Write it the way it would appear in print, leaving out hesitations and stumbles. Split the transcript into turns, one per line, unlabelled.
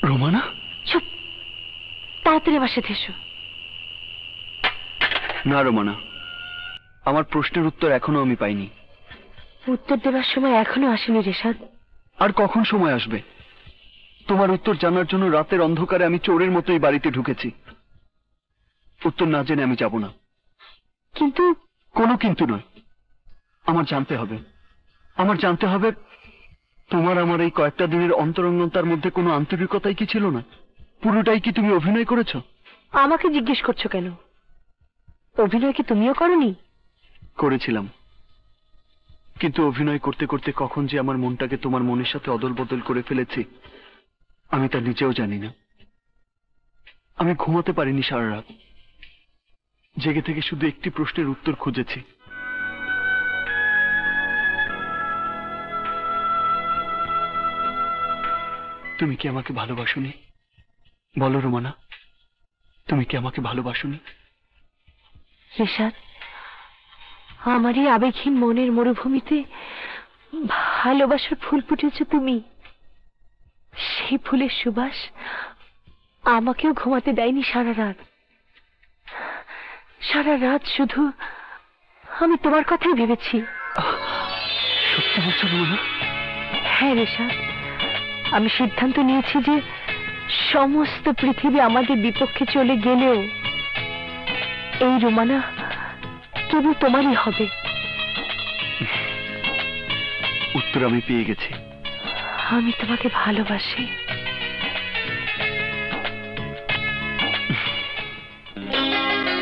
রোমানা,
চুপ, তাড়াতাড়ি আমার সাথে এসো।
না রোমানা, আমার প্রশ্নের উত্তর এখনো আমি পাইনি।
উত্তর দেবার সময় এখনো আসেনি রেশাদ।
আর কখন সময় আসবে? তোমার উত্তর জানার জন্য রাতের অন্ধকারে আমি চোরের মতোই বাড়িতে ঢুকেছি। উত্তর না জেনে আমি যাব না।
কিন্তু
কোনো কিন্তু নয়, আমার জানতে হবে। আমার জানতে হবে তোমার আমার এই কয়েকটা দিনের অন্তরঙ্গতার মধ্যে কোনো আন্তরিকতাই কি ছিল না? পুরোটাই কি তুমি অভিনয় করেছো?
আমাকে জিজ্ঞেস করছো কেন? অভিনয় কি তুমিও করনি?
করেছিলাম, কিন্তু অভিনয় করতে করতে কখন যে আমার মনটাকে তোমার মনের সাথে অদল বদল করে ফেলেছি আমি তা নিজেও জানি না। আমি ঘুমাতে পারিনি সারা রাত, জেগে থেকে শুধু একটি প্রশ্নের উত্তর খুঁজেছি। তুমি কি আমাকে ভালোবাসোনি? বলো রোমানা, তুমি কি আমাকে ভালোবাসোনি?
রেশাদ, আমার এই আবেগহীন মনের মরুভূমিতে ভালোবাসার ফুল ফুটেছো তুমি। সেই ফুলের সুবাস আমাকেও ঘুমাতে দেয়নি সারা রাত। সারা রাত শুধু আমি তোমার কথাই ভেবেছি।
সত্যি বলছো রোমানা?
হ্যাঁ রেশাদ, আমি সিদ্ধান্ত নিয়েছি যে সমস্ত পৃথিবী আমাদের বিপক্ষে চলে গেলেও এই রোমানা কেবল তোমারই হবে।
উত্তর আমি পেয়ে গেছি।
আমি তোমাকে ভালোবাসি।